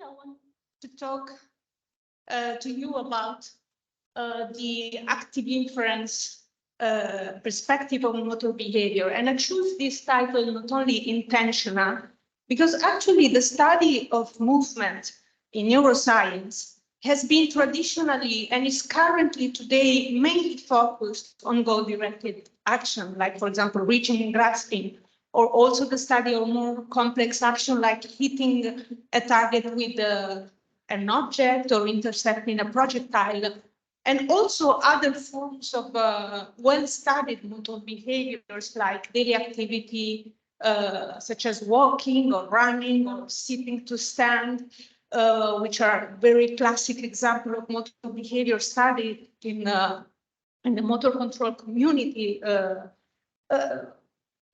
I want to talk to you about the active inference perspective of motor behavior. And I choose this title not only intentional, because actually the study of movement in neuroscience has been traditionally and is currently today mainly focused on goal-directed action, like, for example, reaching and grasping, or also the study of more complex action like hitting a target with an object or intercepting a projectile, and also other forms of well-studied motor behaviors like daily activity, such as walking or running or sitting to stand, which are very classic example of motor behavior studied in the motor control community.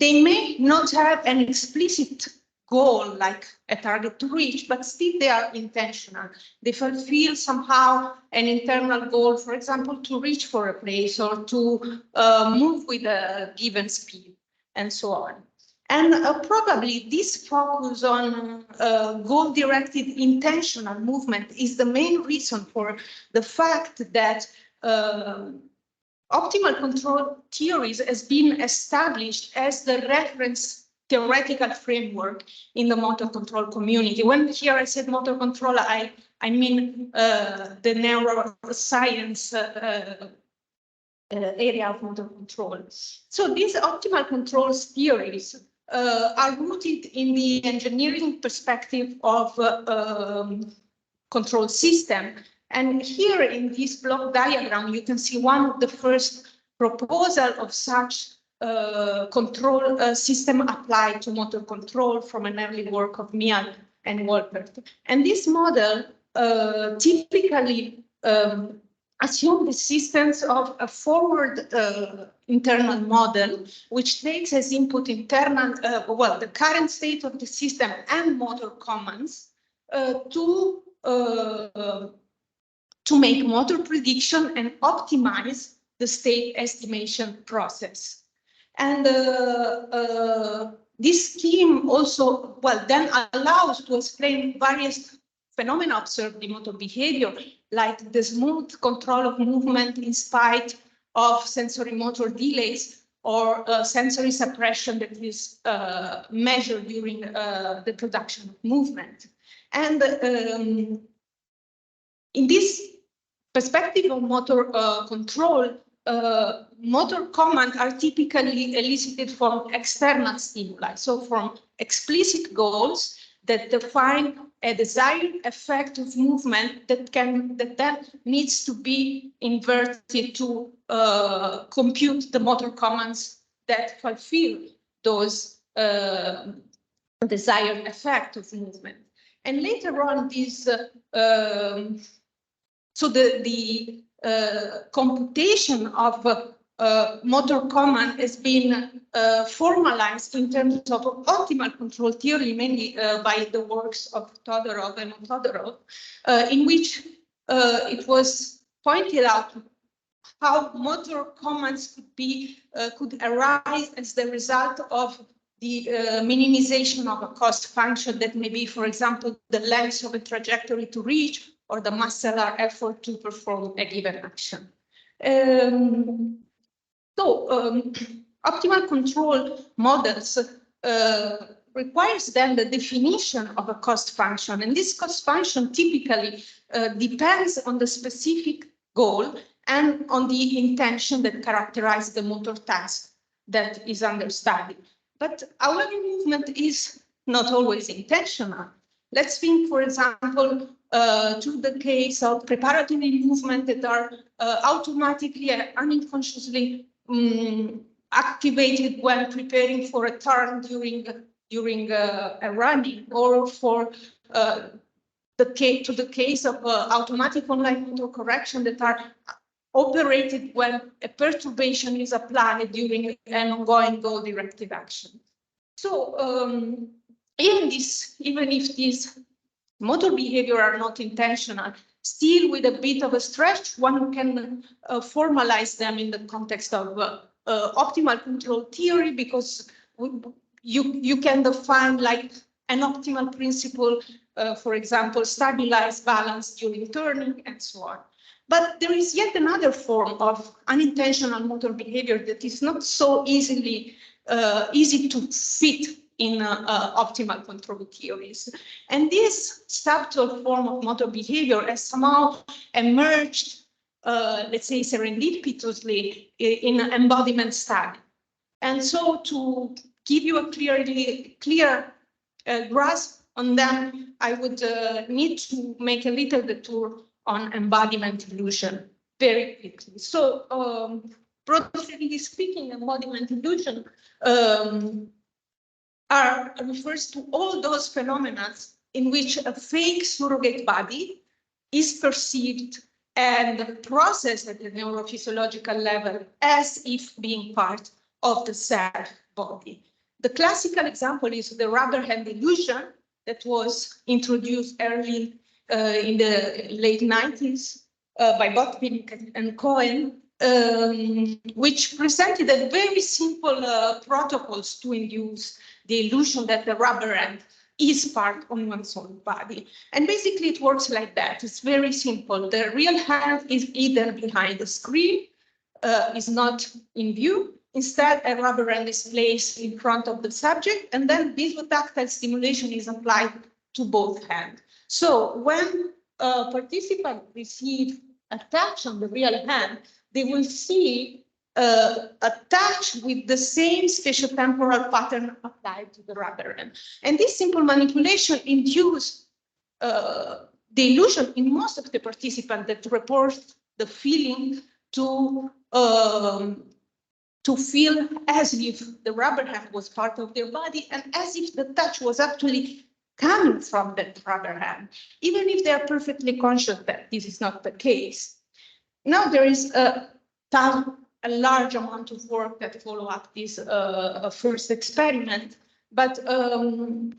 They may not have an explicit goal like a target to reach, but still they are intentional. They fulfill somehow an internal goal, for example, to reach for a place or to move with a given speed and so on. And probably this focus on goal-directed intentional movement is the main reason for the fact that optimal control theories has been established as the reference theoretical framework in the motor control community. When here I said motor control, I mean the neuroscience area of motor control. So these optimal controls theories are rooted in the engineering perspective of control system. And here in this block diagram, you can see one of the first proposal of such control system applied to motor control from an early work of Mial and Wolpert. And this model typically assumes the existence of a forward internal model, which takes as input internal, the current state of the system and motor commands to make motor prediction and optimize the state estimation process. And this scheme also, then allows to explain various phenomena observed in motor behavior, like the smooth control of movement in spite of sensory motor delays or sensory suppression that is measured during the production of movement. And in this perspective of motor control, motor commands are typically elicited from external stimuli, so from explicit goals that define a desired effect of movement that then needs to be inverted to compute the motor commands that fulfill those desired effect of movement. And later on, this so the computation of motor command has been formalized in terms of optimal control theory, mainly by the works of Todorov and Todorov, in which it was pointed out how motor commands could arise as the result of the minimization of a cost function that may be, for example, the length of a trajectory to reach or the muscular effort to perform a given action. Optimal control models requires then the definition of a cost function, and this cost function typically depends on the specific goal and on the intention that characterizes the motor task that is under study. But our movement is not always intentional. Let's think, for example, to the case of preparatory movement that are automatically and unconsciously activated when preparing for a turn during a running, or for the case of automatic online motor correction that are operated when a perturbation is applied during an ongoing goal-directed action. So even if these motor behavior are not intentional, still with a bit of a stretch, one can formalize them in the context of optimal control theory, because you can define like an optimal principle, for example, stabilize balance during turning, and so on. But there is yet another form of unintentional motor behavior that is not so easy to fit in optimal control theories. And this subtle form of motor behavior has somehow emerged, let's say serendipitously, in embodiment study. And so to give you a clear grasp on them, I would need to make a little detour on embodiment illusion very quickly. So broadly speaking, embodiment illusion refers to all those phenomena in which a fake surrogate body is perceived and processed at the neurophysiological level as if being part of the self body. The classical example is the rubber hand illusion that was introduced early in the late 90s by Botvinnik and Cohen, which presented a very simple protocols to induce the illusion that the rubber hand is part of one's own body. And basically it works like that. It's very simple. The real hand is either behind the screen, is not in view. Instead, a rubber hand is placed in front of the subject, and then visotactile stimulation is applied to both hands. So when a participant receives a touch on the real hand, they will see a touch with the same spatiotemporal pattern applied to the rubber hand. And this simple manipulation induces the illusion in most of the participants that report the feeling to feel as if the rubber hand was part of their body and as if the touch was actually coming from that rubber hand, even if they are perfectly conscious that this is not the case. Now there is a large amount of work that follow up this first experiment, but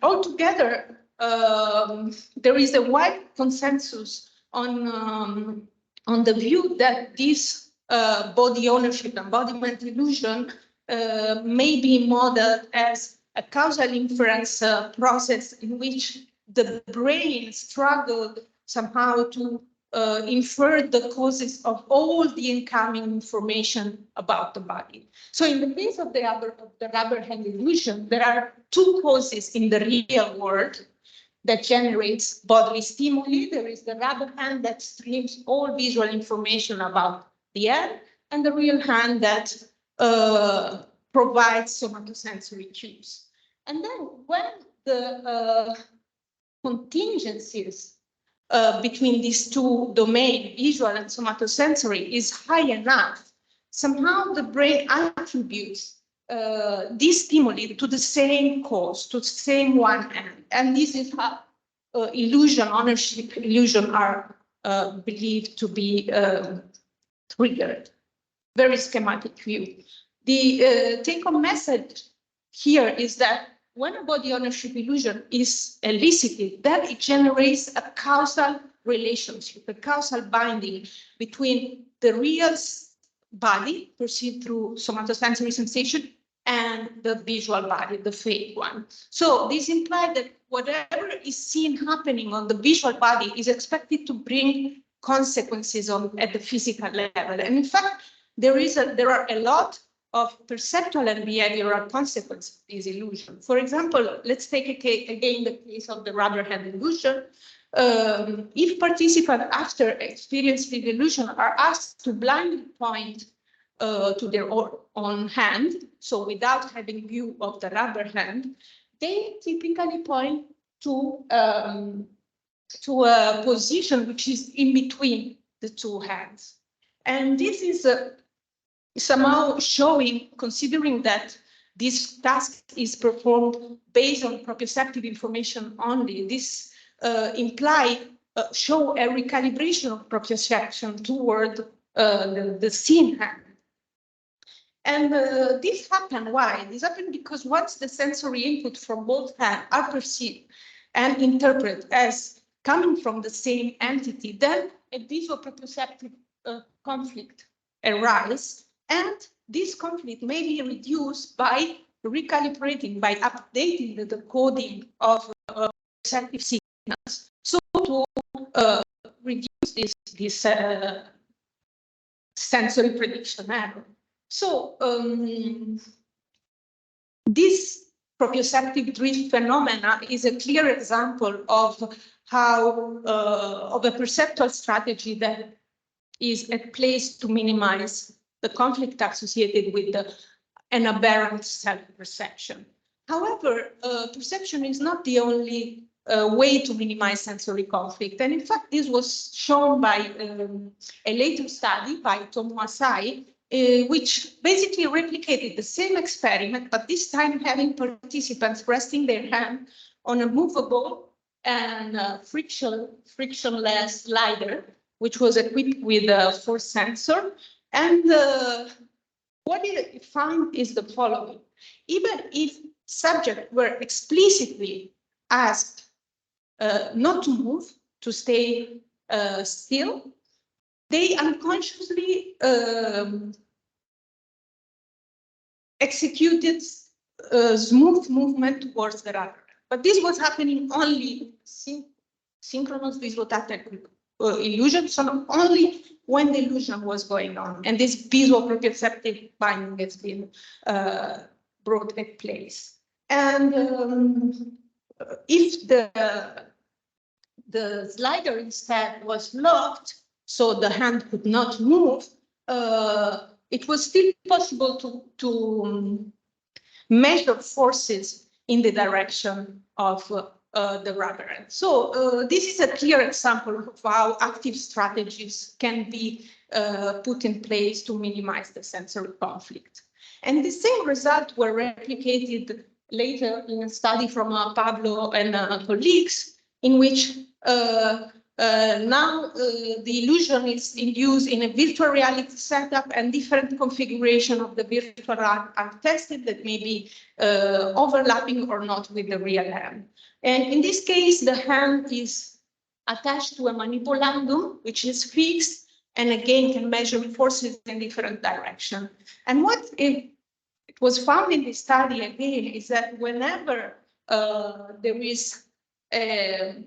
altogether there is a wide consensus on the view that this body ownership embodiment illusion may be modeled as a causal inference process in which the brain struggled somehow to infer the causes of all the incoming information about the body. So in the case of the rubber hand illusion, there are two causes in the real world that generates bodily stimuli. There is the rubber hand that streams all visual information about the hand, and the real hand that provides somatosensory cues. And then when the contingencies between these two domains, visual and somatosensory, is high enough, somehow the brain attributes these stimuli to the same cause, to the same one end. And this is how illusion, ownership illusion are believed to be triggered. Very schematic view. The take-home message here is that when a body ownership illusion is elicited, then it generates a causal relationship, a causal binding between the real body perceived through somatosensory sensation and the visual body, the fake one. So this implies that whatever is seen happening on the visual body is expected to bring consequences at the physical level. And in fact, there are a lot of perceptual and behavioral consequences of this illusion. For example, let's take again the case of the rubber hand illusion. If participants after experiencing the illusion are asked to blindly point to their own hand, so without having view of the rubber hand, they typically point to a position which is in between the two hands. And this is somehow showing, considering that this task is performed based on proprioceptive information only, this show a recalibration of proprioception toward the seen hand. And this happened, why? This happened because once the sensory input from both hands are perceived and interpreted as coming from the same entity, then a visual proprioceptive conflict arises. And this conflict may be reduced by recalibrating, by updating the coding of proprioceptive signals, so to reduce this sensory prediction error. So this proprioceptive drift phenomena is a clear example of how of a perceptual strategy that is at place to minimize the conflict associated with an aberrant self-perception. However, perception is not the only way to minimize sensory conflict. And in fact, this was shown by a later study by Tomoasai, which basically replicated the same experiment, but this time having participants resting their hand on a movable and frictionless slider, which was equipped with a force sensor. And what it found is the following. Even if subjects were explicitly asked not to move, to stay still, they unconsciously executed smooth movement towards the rubber. But this was happening only synchronous visual-tactile illusion, so only when the illusion was going on. And this visual proprioceptive binding has been brought at place. And if the slider instead was locked, so the hand could not move, it was still possible to measure forces in the direction of the rubber. So this is a clear example of how active strategies can be put in place to minimize the sensory conflict. And the same results were replicated later in a study from Pablo and colleagues, in which now the illusion is induced in a virtual reality setup, and different configuration of the virtual are tested that may be overlapping or not with the real hand. And in this case, the hand is attached to a manipulandum, which is fixed, and again can measure forces in different directions. And what it was found in this study again is that whenever there is a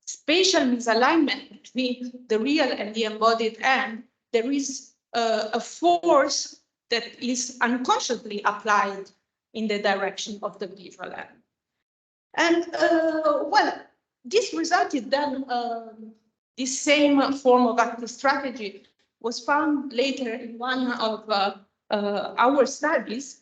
spatial misalignment between the real and the embodied end, there is a force that is unconsciously applied in the direction of the visual end. And well, this resulted then, this same form of active strategy was found later in one of our studies,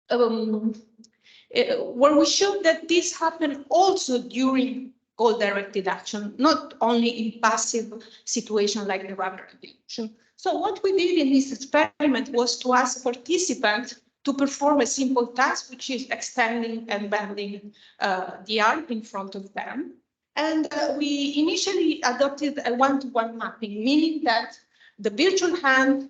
where we showed that this happened also during goal-directed action, not only in passive situations like the rubber illusion. So what we did in this experiment was to ask participants to perform a simple task, which is extending and bending the arm in front of them. And we initially adopted a one-to-one mapping, meaning that the virtual hand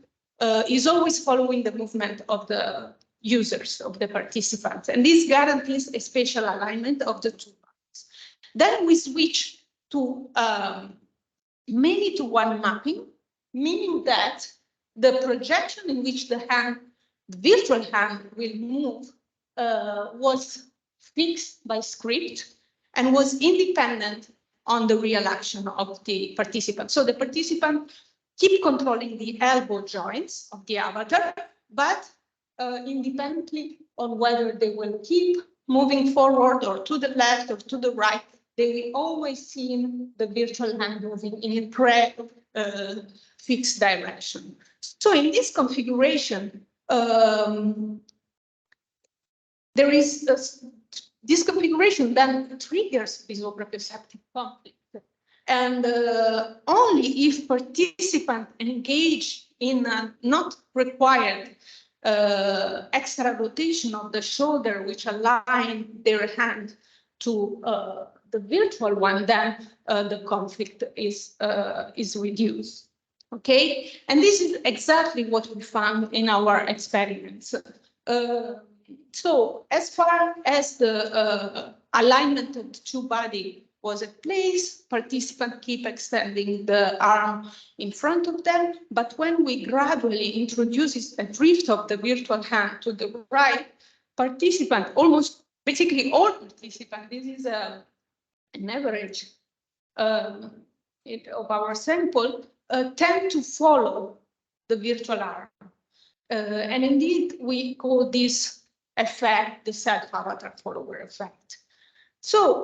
is always following the movement of the users, of the participants. And this guarantees a spatial alignment of the two bodies. Then we switch to many-to-one mapping, meaning that the projection in which the virtual hand will move was fixed by script and was independent on the real action of the participant. So the participant keep controlling the elbow joints of the avatar, but independently on whether they will keep moving forward or to the left or to the right, they will always see the virtual hand moving in a pre-fixed direction. So in this configuration, there is this configuration then triggers visual proprioceptive conflict. And only if participants engage in a not required extra rotation of the shoulder, which align their hand to the virtual one, then the conflict is reduced. Okay, and this is exactly what we found in our experiments. So as far as the alignment of the two bodies was at place, participants keep extending the arm in front of them, but when we gradually introduce a drift of the virtual hand to the right, participants, almost basically all participants, this is a an average of our sample, tend to follow the virtual arm. And indeed, we call this effect the self-avatar follower effect. So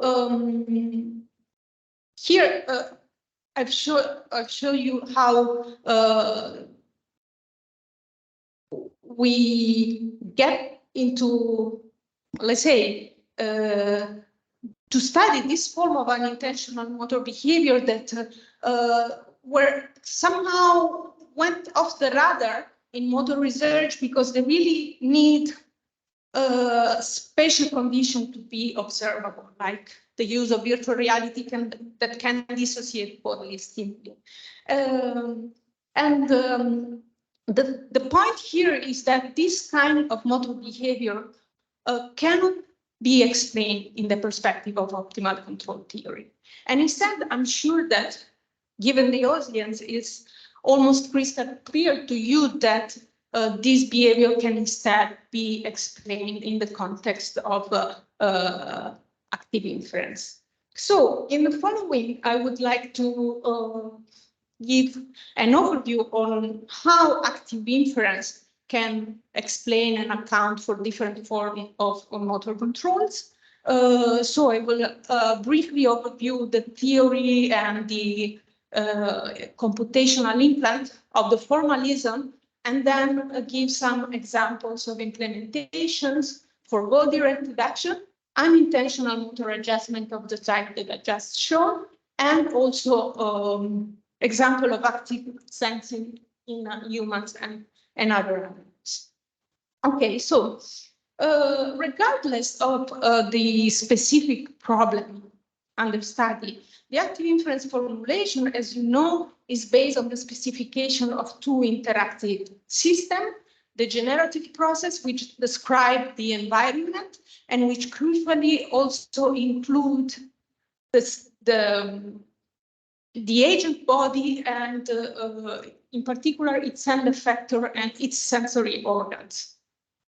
here I've shown you how we get into, let's say, to study this form of unintentional motor behavior that were somehow went off the radar in motor research because they really need spatial condition to be observable, like the use of virtual reality that can dissociate bodily stimuli. The point here is that this kind of motor behavior cannot be explained in the perspective of optimal control theory. And instead, I'm sure that, given the audience, it's almost crystal clear to you that this behavior can instead be explained in the context of active inference. So in the following, I would like to give an overview on how active inference can explain and account for different forms of motor controls. So I will briefly overview the theory and the computational implant of the formalism, and then give some examples of implementations for goal-directed action, unintentional motor adjustment of the type that I just showed, and also example of active sensing in humans and other animals. Okay, so regardless of the specific problem under study, the active inference formulation, as you know, is based on the specification of two interactive systems: the generative process, which describes the environment and which crucially also include the agent body and in particular its end effector and its sensory organs.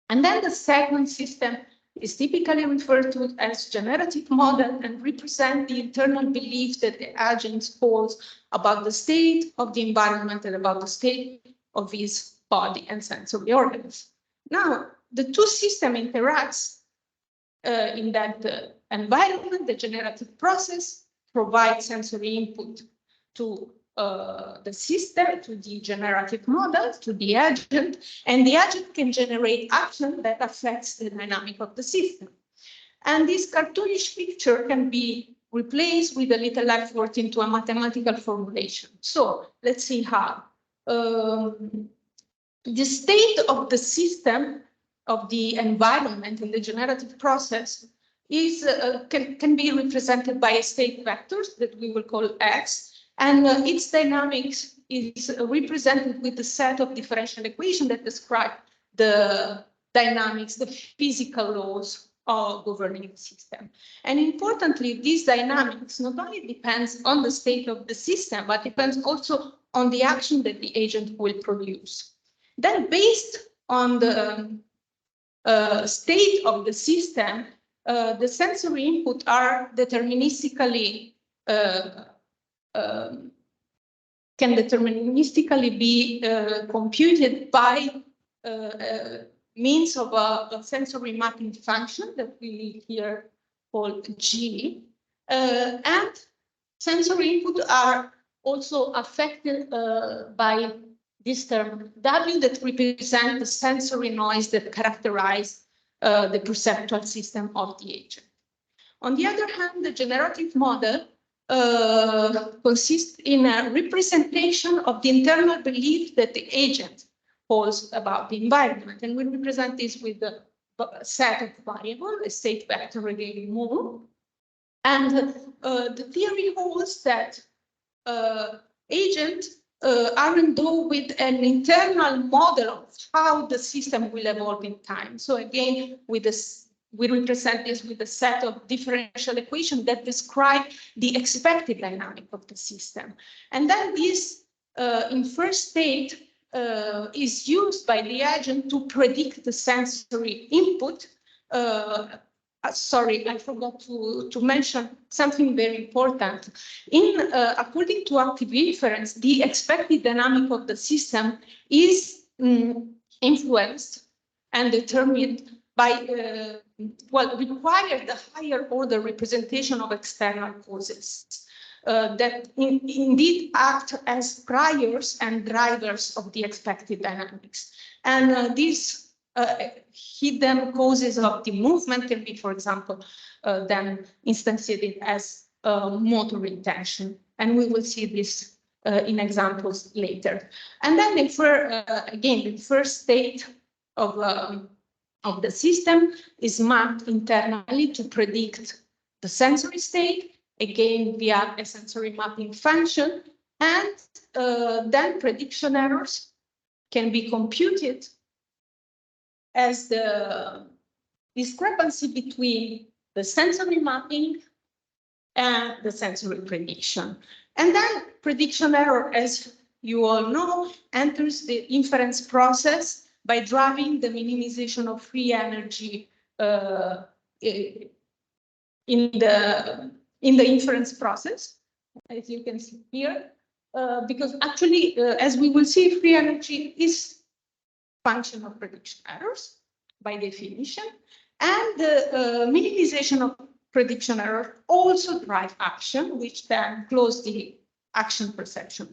And then the second system is typically referred to as generative model and represent the internal belief that the agent holds about the state of the environment and about the state of his body and sensory organs. Now, the two systems interact in that environment. The generative process provides sensory input to the system, to the generative model, to the agent, and the agent can generate action that affects the dynamic of the system. And this cartoonish picture can be replaced with a little effort into a mathematical formulation. So let's see how. The state of the system, of the environment in the generative process is can be represented by a state vectors that we will call X, and its dynamics is represented with the set of differential equations that describe the dynamics, the physical laws of governing the system. And importantly, these dynamics not only depends on the state of the system, but depends also on the action that the agent will produce. Then, based on the state of the system, the sensory input are deterministically can deterministically be computed by means of a sensory mapping function that we here call G, and sensory input are also affected by this term W that represent the sensory noise that characterize the perceptual system of the agent. On the other hand, the generative model consists in a representation of the internal belief that the agent holds about the environment. And we represent this with a set of variables, a state vector related mu. And the theory holds that agents are endowed with an internal model of how the system will evolve in time. So again, with this, we represent this with a set of differential equations that describe the expected dynamic of the system. And then this inferred state is used by the agent to predict the sensory input sorry, I forgot to mention something very important. According to active inference, the expected dynamic of the system is influenced and determined by, require the higher order representation of external causes that indeed act as priors and drivers of the expected dynamics. And these hidden causes of the movement can be, for example, then instantiated as motor intention. And we will see this in examples later. And then again, the first state of the system is mapped internally to predict the sensory state, again via a sensory mapping function, and then prediction errors can be computed as the discrepancy between the sensory mapping and the sensory prediction. And then prediction error, as you all know, enters the inference process by driving the minimization of free energy in the inference process, as you can see here, because actually, as we will see, free energy is function of prediction errors by definition, and the minimization of prediction error also drive action, which then close the action perception.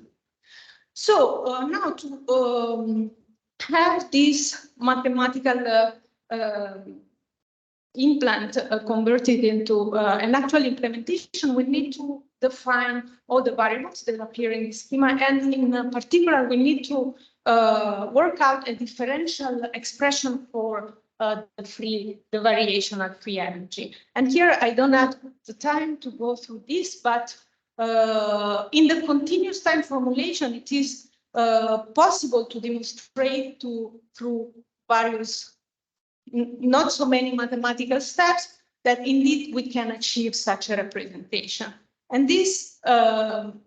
So now to have this mathematical implant converted into an actual implementation, we need to define all the variables that appear in the schema, and in particular, we need to work out a differential expression for the variation of free energy. And here I don't have the time to go through this, but in the continuous time formulation, it is possible to demonstrate through various, not so many mathematical steps, that indeed we can achieve such a representation. And this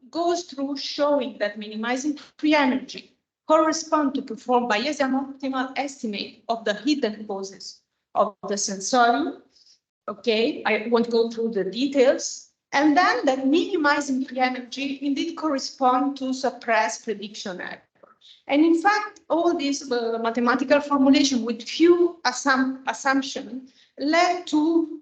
goes through showing that minimizing free energy correspond to perform Bayesian optimal estimate of the hidden causes of the sensorium. Okay, I won't go through the details. And then that minimizing free energy indeed correspond to suppress prediction error. And in fact, all this mathematical formulation with few assumptions led to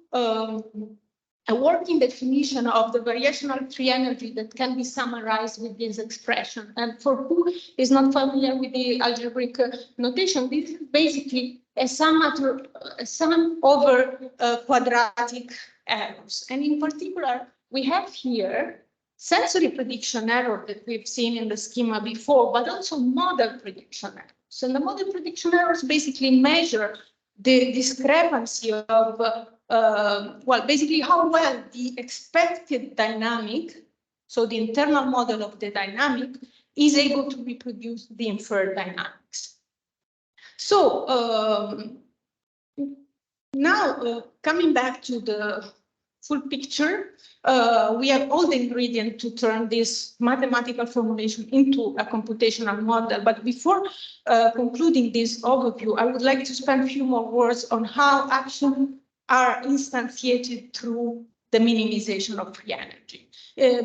a working definition of the variational free energy that can be summarized with this expression. And for who is not familiar with the algebraic notation, this is basically a sum over quadratic errors. And in particular, we have here sensory prediction error that we've seen in the schema before, but also model prediction errors. And the model prediction errors basically measure the discrepancy of basically how well the expected dynamic, so the internal model of the dynamic, is able to reproduce the inferred dynamics. So now coming back to the full picture, we have all the ingredients to turn this mathematical formulation into a computational model. But before concluding this overview, I would like to spend a few more words on how actions are instantiated through the minimization of free energy.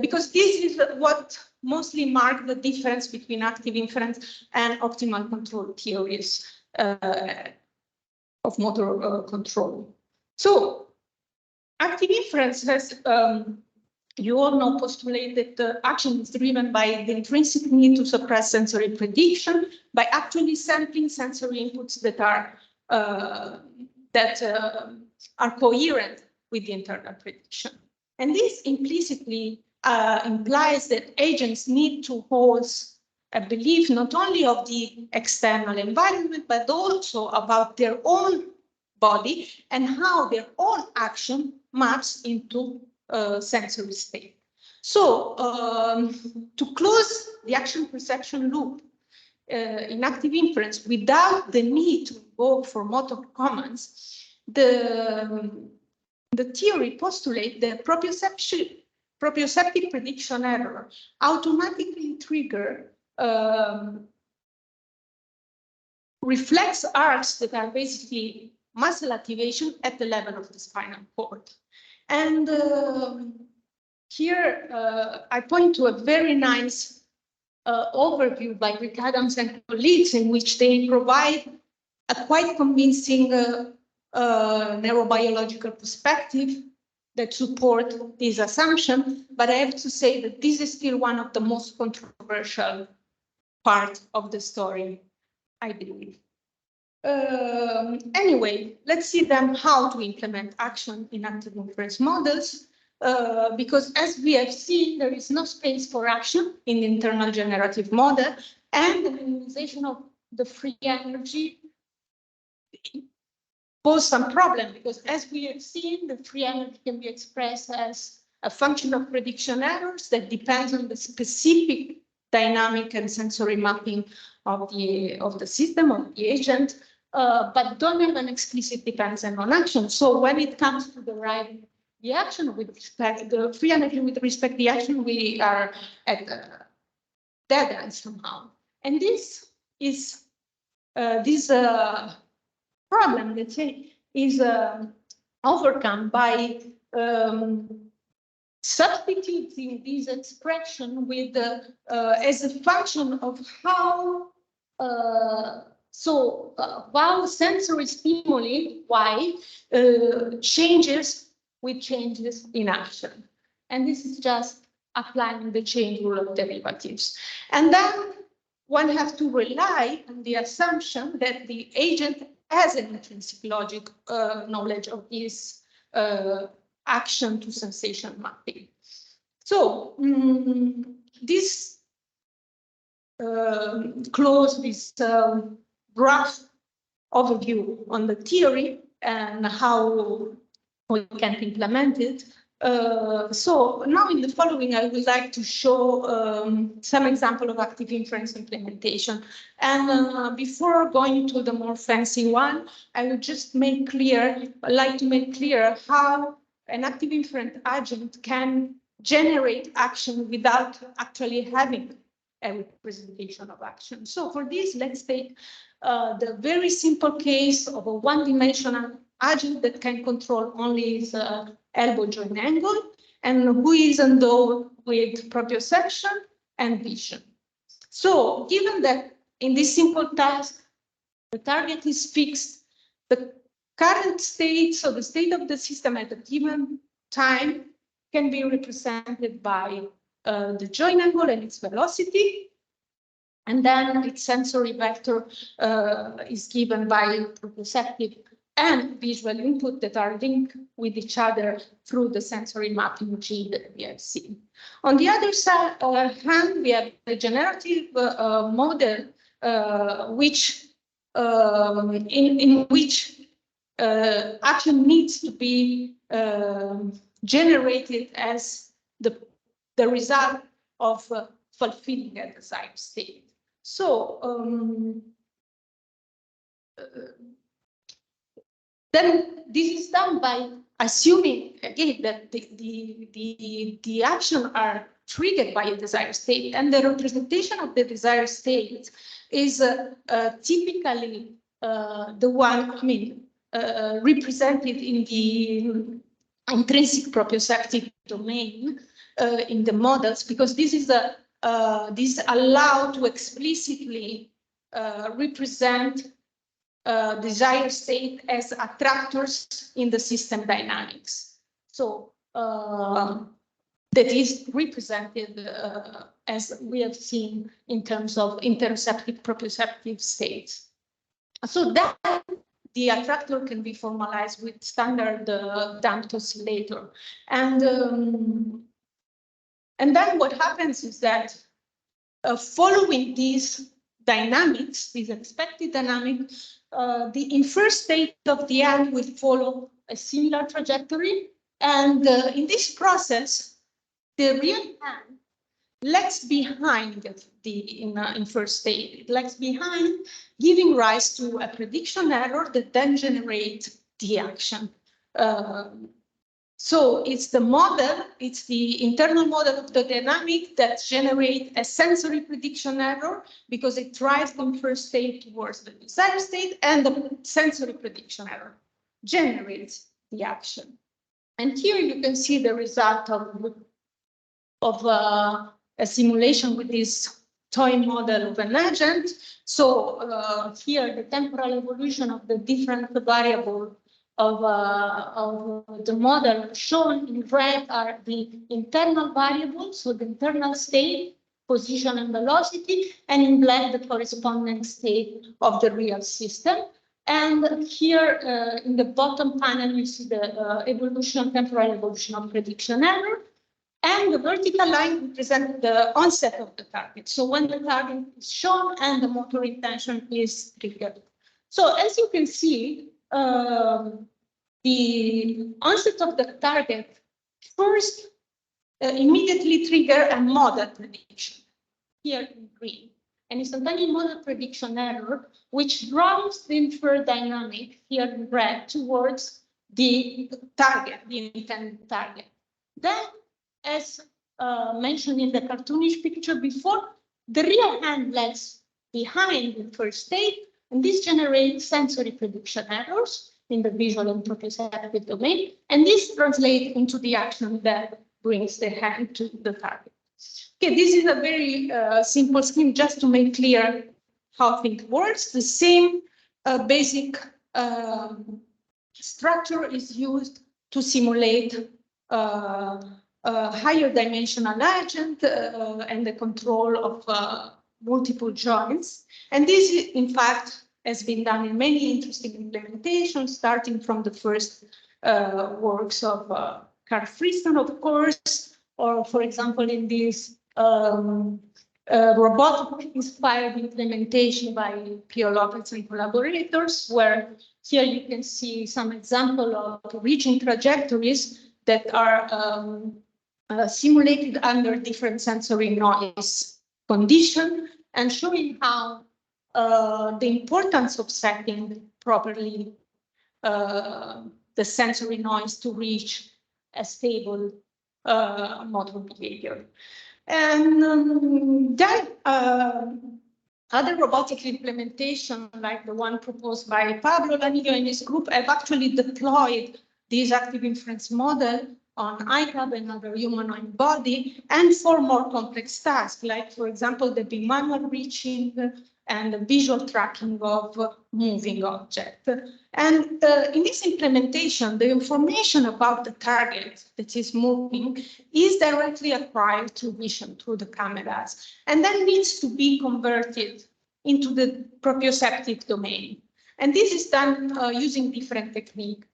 Because this is what mostly marks the difference between active inference and optimal control theories of motor control. So active inference has, you all know, postulated that action is driven by the intrinsic need to suppress sensory prediction by actually sampling sensory inputs that are coherent with the internal prediction. And this implicitly implies that agents need to hold a belief not only of the external environment, but also about their own body and how their own action maps into sensory state. So to close the action perception loop in active inference without the need to go for motor commands, the theory postulates that proprioceptive prediction error automatically trigger reflex arcs that are basically muscle activation at the level of the spinal cord. And here I point to a very nice overview by Rick Adams and colleagues, in which they provide a quite convincing neurobiological perspective that support this assumption. But I have to say that this is still one of the most controversial part of the story, I believe. Anyway, let's see then how to implement action in active inference models. Because as we have seen, there is no space for action in the internal generative model, and the minimization of the free energy pose some problem, because as we have seen, the free energy can be expressed as a function of prediction errors that depends on the specific dynamic and sensory mapping of the system, of the agent, but don't have an explicit dependence on action. So when it comes to derive the action with respect, the free energy with respect to the action, we are at dead end somehow. And this is problem, let's say, is overcome by substituting this expression with as a function of how how sensory stimuli Y changes with changes in action. And this is just applying the chain rule of derivatives. And then one has to rely on the assumption that the agent has an intrinsic logic knowledge of this action to sensation mapping. So this this rough overview on the theory and how we can implement it. So now in the following, I would like to show some example of active inference implementation. And before going to the more fancy one, I would just like to make clear how an active inference agent can generate action without actually having a representation of action. So for this, let's take the very simple case of a one-dimensional agent that can control only its elbow joint angle, and who is endowed with proprioception and vision. So given that in this simple task, the target is fixed, the current state, so the state of the system at a given time, can be represented by the joint angle and its velocity, and then its sensory vector is given by proprioceptive and visual input that are linked with each other through the sensory mapping G that we have seen. On the other side, hand, we have the generative model, which in which action needs to be generated as the result of fulfilling a desired state. So then this is done by assuming again that the actions are triggered by a desired state, and the representation of the desired state is typically the one, represented in the intrinsic proprioceptive domain in the models, because this is this allowed to explicitly represent desired state as attractors in the system dynamics. So that is represented as we have seen in terms of interoceptive proprioceptive states. So that the attractor can be formalized with standard damped oscillator. And then what happens is that following these dynamics, these expected dynamics, the inferred state of the end will follow a similar trajectory. And in this process, the real hand lags behind the inferred state. It lags behind, giving rise to a prediction error that then generates the action. So it's the model, it's the internal model of the dynamic that generates a sensory prediction error because it drives the first state towards the desired state, and the sensory prediction error generates the action. And here you can see the result of a simulation with this toy model of an agent. So here the temporal evolution of the different variables of the model shown in red are the internal variables, so the internal state, position and velocity, and in black the corresponding state of the real system. And here in the bottom panel, you see the temporal evolution of prediction error. And the vertical line represents the onset of the target. So when the target is shown and the motor intention is triggered. So as you can see, the onset of the target first immediately trigger a model prediction here in green. And instantaneous model prediction error, which drives the inferred dynamic here in red towards the target, the intended target. Then, as mentioned in the cartoonish picture before, the real hand lags behind the first state, and this generates sensory prediction errors in the visual and proprioceptive domain, and this translates into the action that brings the hand to the target. Okay, this is a very simple scheme just to make clear how things works. The same basic structure is used to simulate a higher dimensional agent and the control of multiple joints. And this, in fact, has been done in many interesting implementations, starting from the first works of Carl Friston, of course, or, for example, in this robotic-inspired implementation by Pio Lopez and collaborators, where here you can see some example of reaching trajectories that are simulated under different sensory noise conditions, and showing how the importance of setting properly the sensory noise to reach a stable motor behavior. And then other robotic implementation, like the one proposed by Pablo Lanillo and his group, have actually deployed this active inference model on ICAB and other humanoid body, and for more complex tasks, like, for example, the manual reaching and the visual tracking of moving objects. And in this implementation, the information about the target that is moving is directly acquired through vision, through the cameras, and then needs to be converted into the proprioceptive domain. And this is done using different techniques.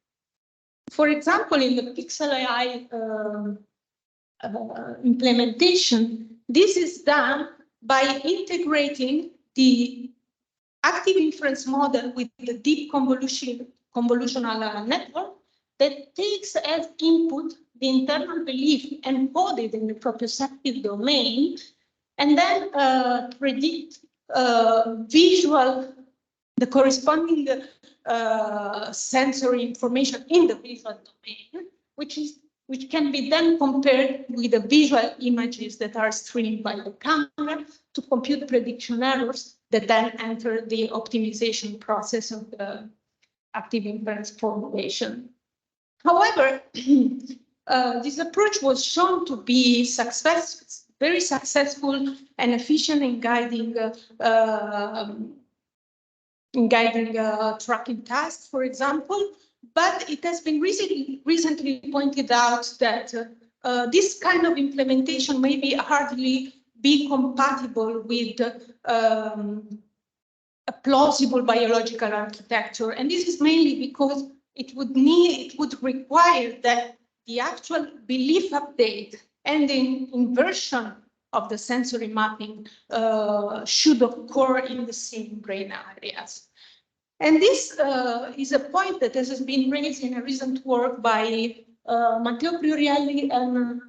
For example, in the Pixel AI implementation, this is done by integrating the active inference model with the deep convolutional network that takes as input the internal belief encoded in the proprioceptive domain, and then predict the corresponding sensory information in the visual domain, which can be then compared with the visual images that are streamed by the camera to compute prediction errors that then enter the optimization process of the active inference formulation. However, this approach was shown to be very successful and efficient in guiding tracking tasks, for example, but it has been recently pointed out that this kind of implementation may hardly be compatible with a plausible biological architecture, and this is mainly because it would require that the actual belief update and the inversion of the sensory mapping should occur in the same brain areas. And this is a point that has been raised in a recent work by Matteo Priorielli and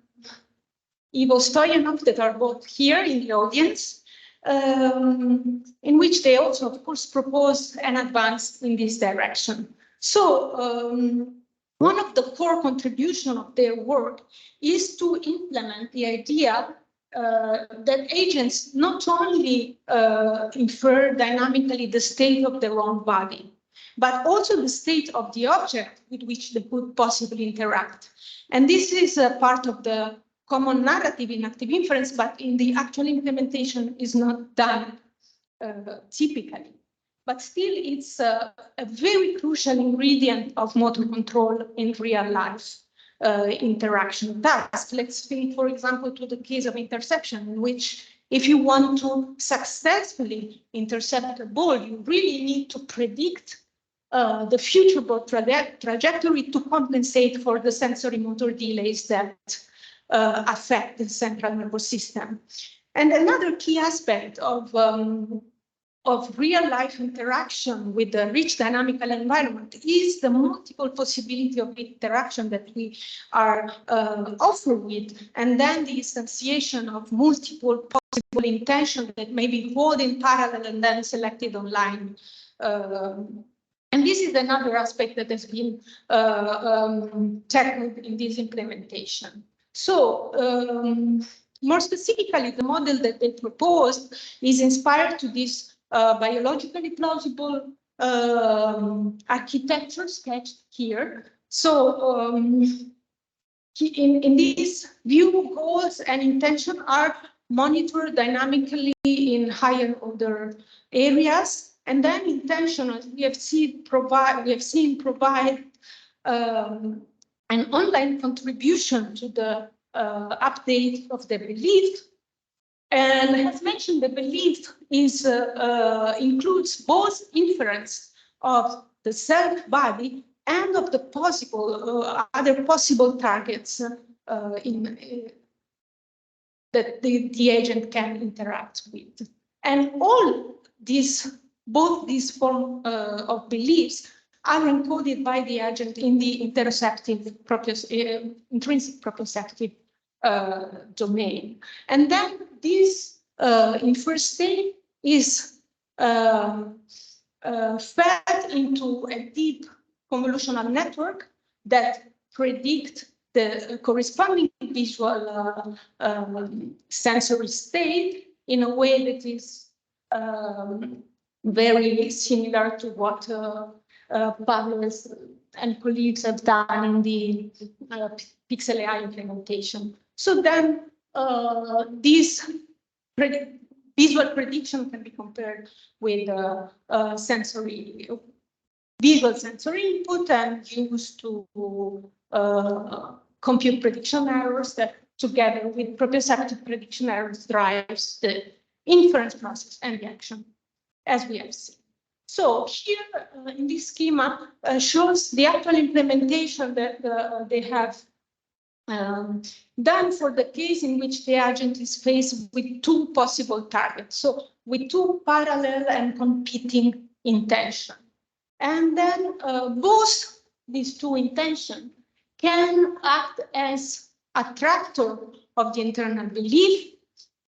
Ivo Stoyanov, that are both here in the audience, in which they also, of course, propose an advance in this direction. So one of the core contributions of their work is to implement the idea that agents not only infer dynamically the state of their own body, but also the state of the object with which they could possibly interact. And this is a part of the common narrative in active inference, but in the actual implementation is not done typically. But still, it's a very crucial ingredient of motor control in real life interaction tasks. Let's think, for example, to the case of interception, in which if you want to successfully intercept a ball, you really need to predict the future ball trajectory to compensate for the sensory motor delays that affect the central nervous system. And another key aspect of real-life interaction with the rich dynamical environment is the multiple possibility of interaction that we are offered with, and then the instantiation of multiple possible intentions that may be called in parallel and then selected online. And this is another aspect that has been tackled in this implementation. So, more specifically, the model that they proposed is inspired to this biologically plausible architecture sketched here. So in this view, goals and intention are monitored dynamically in higher order areas, and then intention, as we have seen, provide an online contribution to the update of the belief. And as mentioned, the belief is includes both inference of the self body and of the possible other possible targets that the agent can interact with. And all these, both these forms of beliefs are encoded by the agent in the intrinsic proprioceptive domain. And then this inferred state is fed into a deep convolutional network that predict the corresponding visual sensory state in a way that is very similar to what Pablo and colleagues have done in the Pixel AI implementation. So then this visual prediction can be compared with visual sensory input and used to compute prediction errors that together with proprioceptive prediction errors drives the inference process and the action, as we have seen. So here in this schema shows the actual implementation that they have done for the case in which the agent is faced with two possible targets. So with two parallel and competing intentions. And then both these two intentions can act as attractor of the internal belief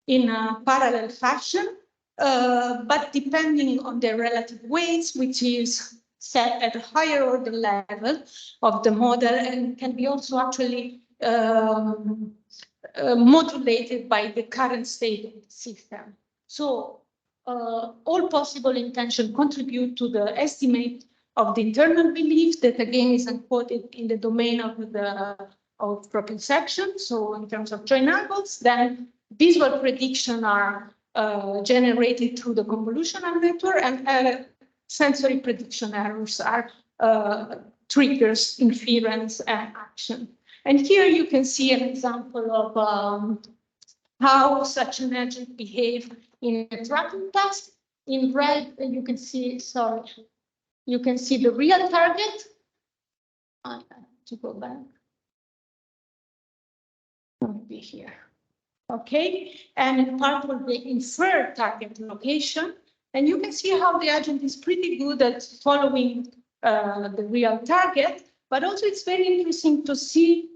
in a parallel fashion, but depending on their relative weights, which is set at a higher order level of the model and can be also actually modulated by the current state of the system. So all possible intentions contribute to the estimate of the internal belief that again is encoded in the domain of proprioception. So in terms of joint angles, then visual prediction are generated through the convolutional network, and sensory prediction errors are triggers inference and action. And here you can see an example of how such an agent behaves in a tracking task. In red, you can see, you can see the real target. I have to go back. Maybe here. Okay, and in purple, the inferred target location. And you can see how the agent is pretty good at following the real target, but also it's very interesting to see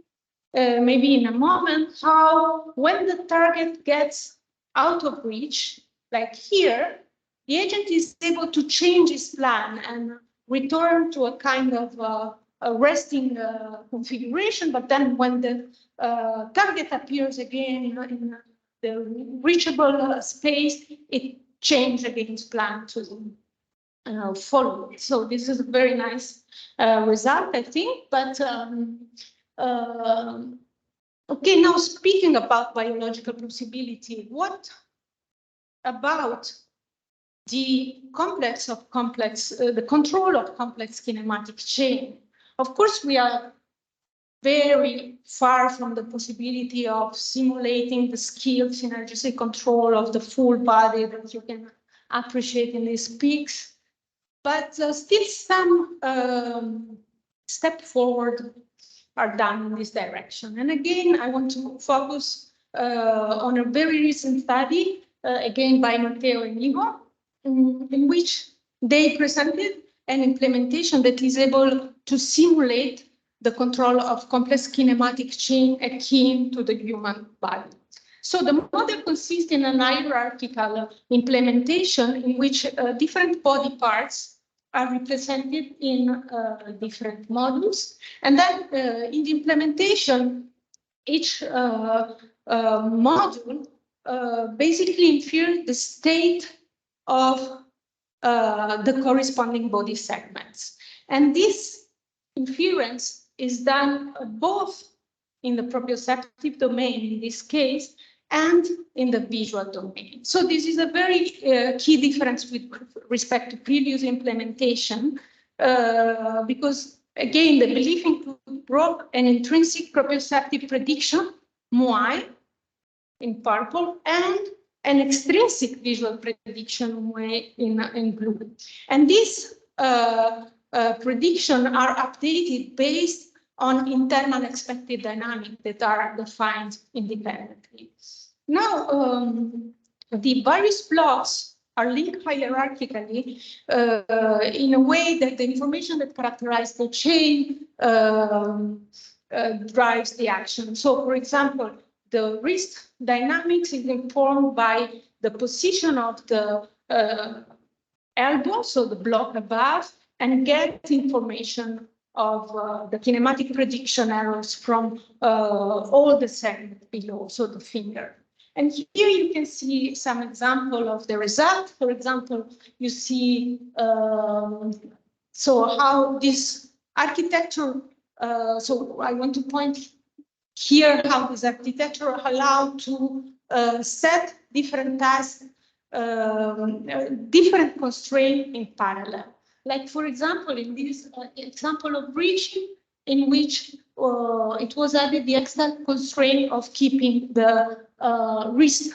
maybe in a moment how when the target gets out of reach, like here, the agent is able to change his plan and return to a kind of resting configuration, but then when the target appears again in the reachable space, it changes against plan to follow it. So this is a very nice result, I think. But okay, now speaking about biological possibility, what about the the control of complex kinematic chain? Of course, we are very far from the possibility of simulating the skilled synergistic control of the full body that you can appreciate in these peaks, but still some step forward are done in this direction. And again, I want to focus on a very recent study, again by Matteo and Ivo, in which they presented an implementation that is able to simulate the control of complex kinematic chain akin to the human body. So the model consists in an hierarchical implementation in which different body parts are represented in different modules. And then in the implementation, each module basically infers the state of the corresponding body segments. And this inference is done both in the proprioceptive domain in this case and in the visual domain. So this is a very key difference with respect to previous implementation, because again, the belief includes an intrinsic proprioceptive prediction, MUI, in purple, and an extrinsic visual prediction, MUI, in blue. And these predictions are updated based on internal expected dynamics that are defined independently. Now, the various blocks are linked hierarchically in a way that the information that characterizes the chain drives the action. So, for example, the wrist dynamics is informed by the position of the elbow, so the block above, and get information of the kinematic prediction errors from all the segments below, so the finger. And here you can see some example of the result. For example, you see so how this architecture, so I want to point here how this architecture allows to set different tasks, different constraints in parallel. Like, for example, in this example of reaching, in which it was added the extra constraint of keeping the wrist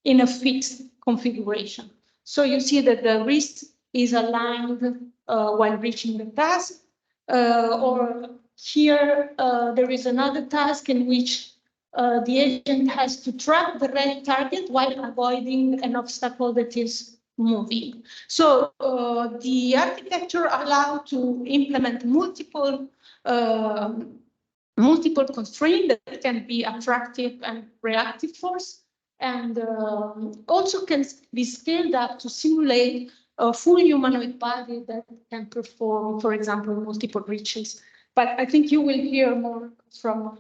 in a fixed configuration. So you see that the wrist is aligned while reaching the task, or here there is another task in which the agent has to track the red target while avoiding an obstacle that is moving. So the architecture allows to implement multiple constraints that can be attractive and reactive force, and also can be scaled up to simulate a full humanoid body that can perform, for example, multiple reaches. But I think you will hear more from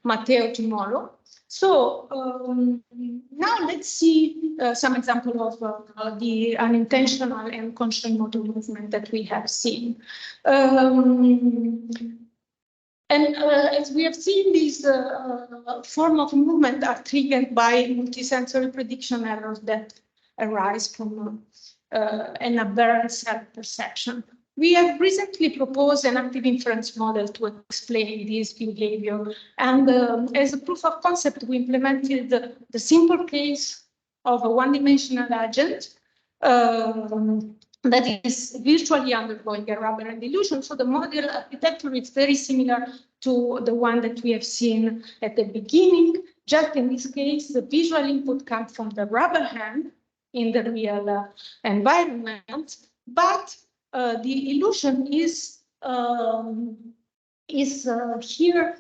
Matteo tomorrow. So now let's see some example of the unintentional and conscious motor movement that we have seen. And as we have seen, these form of movement are triggered by multisensory prediction errors that arise from an aberrant self-perception. We have recently proposed an active inference model to explain this behavior. And as a proof of concept, we implemented the simple case of a one-dimensional agent that is virtually undergoing a aberrant illusion. So the model architecture is very similar to the one that we have seen at the beginning. Just in this case, the visual input comes from the rubber hand in the real environment, but the illusion is here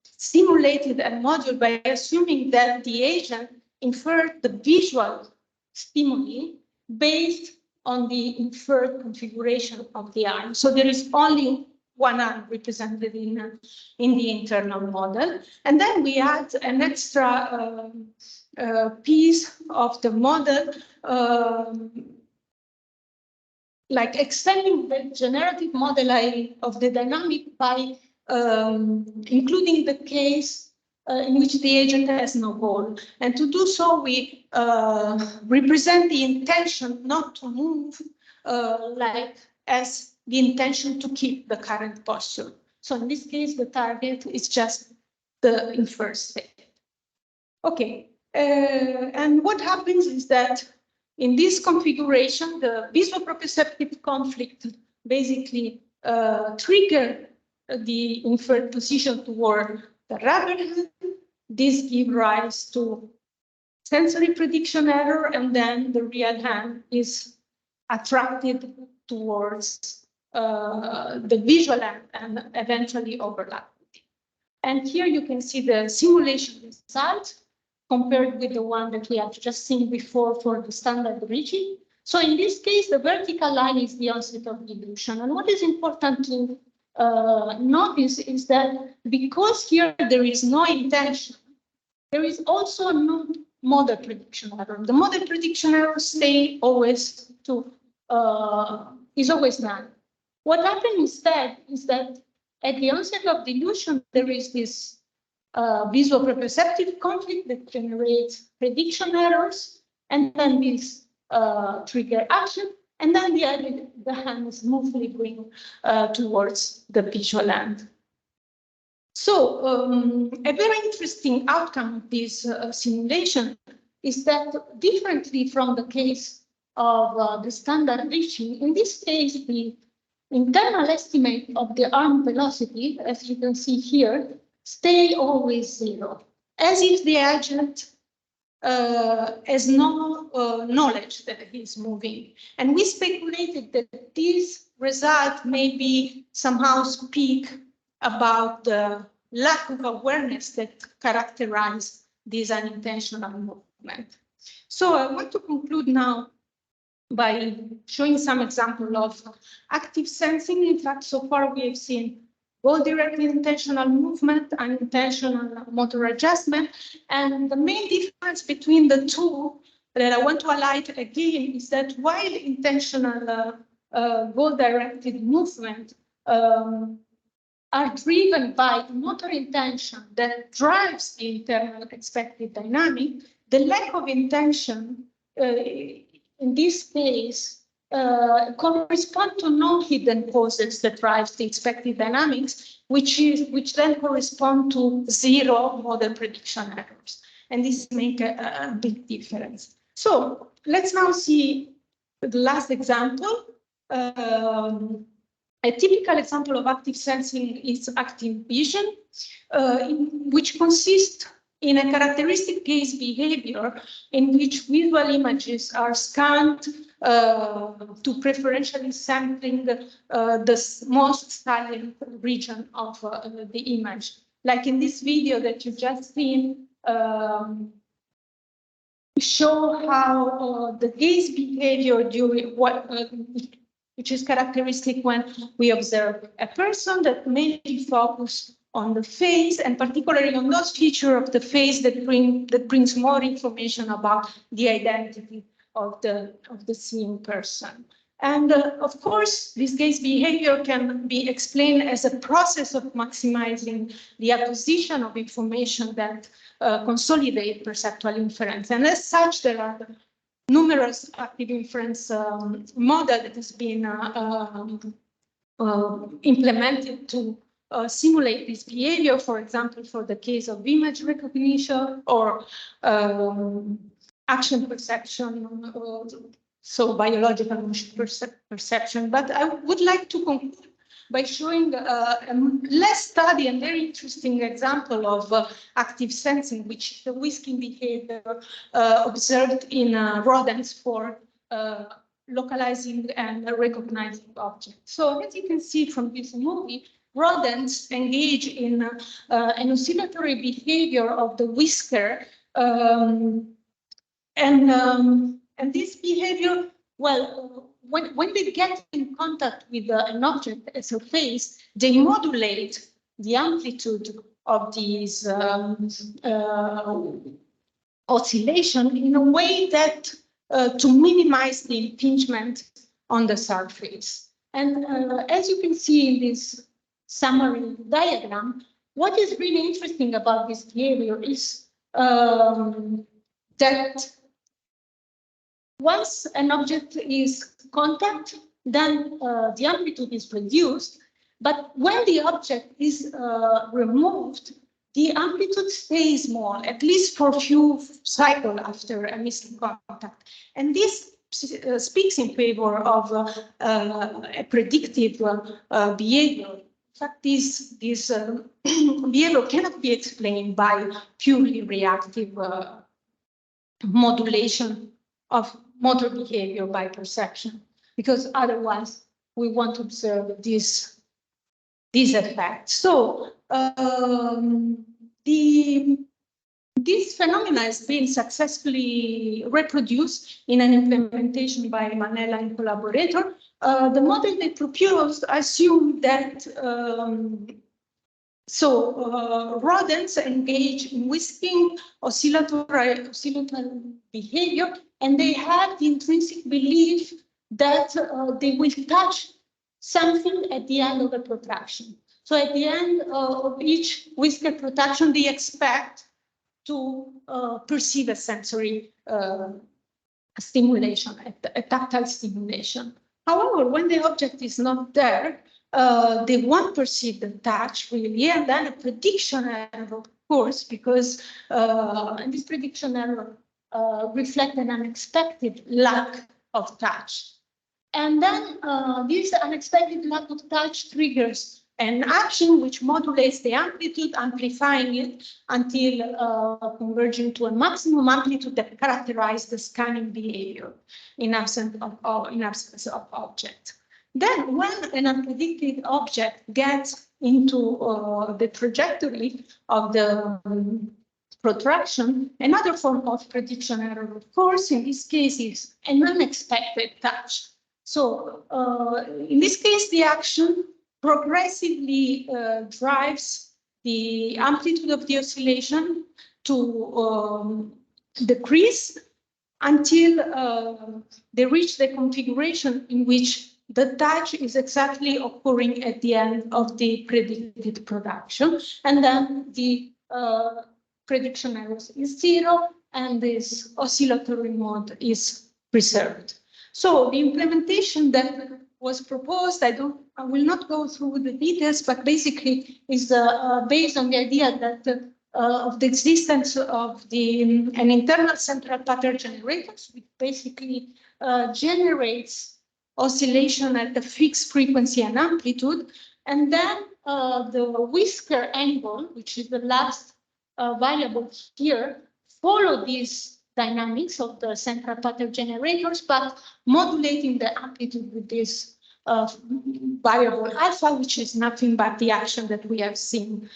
simulated and modeled by assuming that the agent inferred the visual stimuli based on the inferred configuration of the arm. So there is only one arm represented in the internal model. And then we add an extra piece of the model, like extending the generative model of the dynamic by including the case in which the agent has no goal. And to do so, we represent the intention not to move like as the intention to keep the current posture. So in this case, the target is just the inferred state. Okay, and what happens is that in this configuration, the visual proprioceptive conflict basically trigger the inferred position toward the rubber hand. This gives rise to sensory prediction error, and then the real hand is attracted towards the visual hand and eventually overlapped. And here you can see the simulation result compared with the one that we have just seen before for the standard region. So in this case, the vertical line is the onset of dilution. And what is important to notice is that because here there is no intention, there is also no model prediction error. The model prediction error stay always to is always none. What happens instead is that at the onset of dilution, there is this visual proprioceptive conflict that generates prediction errors, and then this trigger action, and then the hand is smoothly going towards the visual end. So a very interesting outcome of this simulation is that, differently from the case of the standard reaching, in this case, the internal estimate of the arm velocity, as you can see here, stay always zero, as if the agent has no knowledge that he's moving. And we speculated that this result may be somehow speak about the lack of awareness that characterized this unintentional movement. So I want to conclude now by showing some example of active sensing. In fact, so far we have seen goal-directed intentional movement, unintentional motor adjustment. And the main difference between the two that I want to highlight again is that while intentional goal-directed movement are driven by motor intention that drives the internal expected dynamic, the lack of intention in this case correspond to no hidden causes that drives the expected dynamics, which then correspond to zero model prediction errors. And this makes a big difference. So let's now see the last example. A typical example of active sensing is active vision, which consists in a characteristic gaze behavior in which visual images are scanned to preferentially sampling the most salient region of the image. Like in this video that you've just seen, show how the gaze behavior during which is characteristic when we observe a person that mainly focus on the face, and particularly on those features of the face that brings more information about the identity of the seeing person. And of course, this gaze behavior can be explained as a process of maximizing the acquisition of information that consolidate perceptual inference. And as such, there are numerous active inference model that has been implemented to simulate this behavior, for example, for the case of image recognition or action perception, so biological motion perception. But I would like to conclude by showing a less studied and very interesting example of active sensing, which is the whisking behavior observed in rodents for localizing and recognizing objects. So as you can see from this movie, rodents engage in an oscillatory behavior of the whisker, and this behavior, well, when they get in contact with an object, a surface, they modulate the amplitude of these oscillation in a way that to minimize the impingement on the surface. And as you can see in this summary diagram, what is really interesting about this behavior is that once an object is contact, then the amplitude is reduced. But when the object is removed, the amplitude stays small, at least for a few cycles after a missing contact. And this speaks in favor of a predictive behavior. In fact, this behavior cannot be explained by purely reactive modulation of motor behavior by perception, because otherwise we won't observe this effect. So this phenomena has been successfully reproduced in an implementation by Manella and collaborator. The model they proposed assumed that rodents engage in whisking oscillatory behavior, and they have the intrinsic belief that they will touch something at the end of a protraction. So at the end of each whisker protraction, they expect to perceive a sensory stimulation, a tactile stimulation. However, when the object is not there, they won't perceive the touch really, and then a prediction error, of course, because and this prediction error reflects an unexpected lack of touch. And then this unexpected lack of touch triggers an action which modulates the amplitude, amplifying it until converging to a maximum amplitude that characterizes the scanning behavior in absence of object. Then when an unpredicted object gets into the trajectory of the protraction, another form of prediction error, of course, in this case is an unexpected touch. So in this case, the action progressively drives the amplitude of the oscillation to decrease until they reach the configuration in which the touch is exactly occurring at the end of the predicted production, and then the prediction error is zero, and this oscillatory mode is preserved. So the implementation that was proposed, I will not go through the details, but basically is based on the idea that of the existence of an internal central pattern generator, which basically generates oscillation at a fixed frequency and amplitude, and then the whisker angle, which is the last variable here, follow these dynamics of the central pattern generators, but modulating the amplitude with this variable alpha, which is nothing but the action that we have seen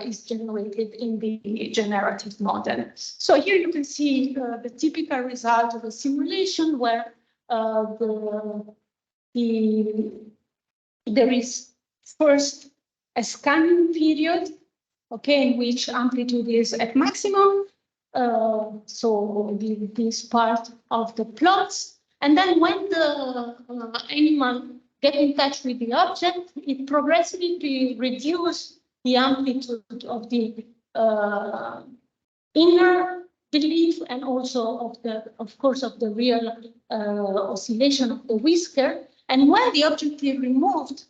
is generated in the generative model. So here you can see the typical result of a simulation where there is first a scanning period, okay, in which amplitude is at maximum. So this part of the plots. And then when the animal gets in touch with the object, it progressively reduces the amplitude of the inner belief and also of course, of the real oscillation of the whisker. And when the object is removed,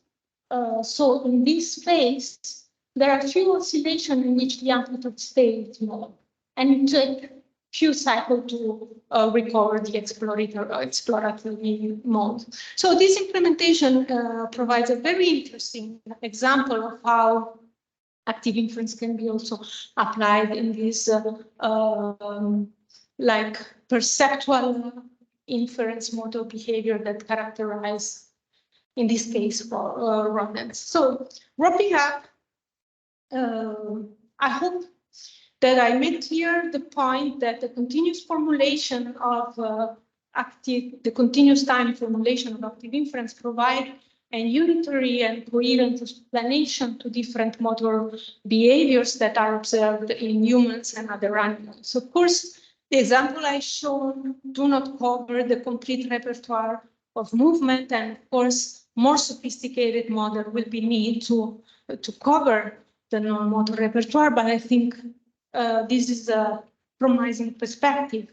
so in this phase, there are few oscillations in which the amplitude stays small. And it takes few cycles to recover the exploratory mode. So this implementation provides a very interesting example of how active inference can be also applied in this like perceptual inference motor behavior that characterize, in this case, for rodents. So wrapping up, I hope that I made clear the point that the continuous formulation of the continuous time formulation of active inference provide a unitary and coherent explanation to different motor behaviors that are observed in humans and other animals. Of course, the example I shown do not cover the complete repertoire of movement, and of course, more sophisticated model will be needed to cover the non-motor repertoire, but I think this is a promising perspective.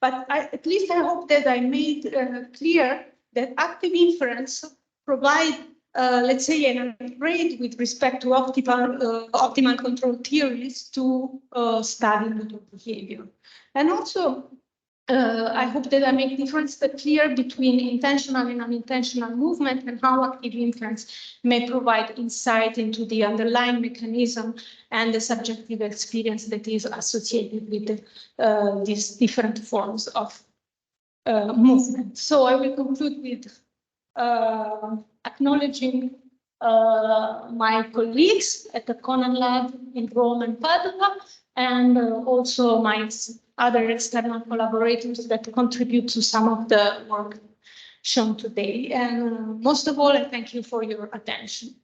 But at least I hope that I made clear that active inference provide, let's say, an upgrade with respect to optimal control theories to study motor behavior. And also, I hope that I make difference clear between intentional and unintentional movement and how active inference may provide insight into the underlying mechanism and the subjective experience that is associated with these different forms of movement. So I will conclude with acknowledging my colleagues at the Conan Lab in Rome and Padua, and also my other external collaborators that contribute to some of the work shown today. And most of all, I thank you for your attention.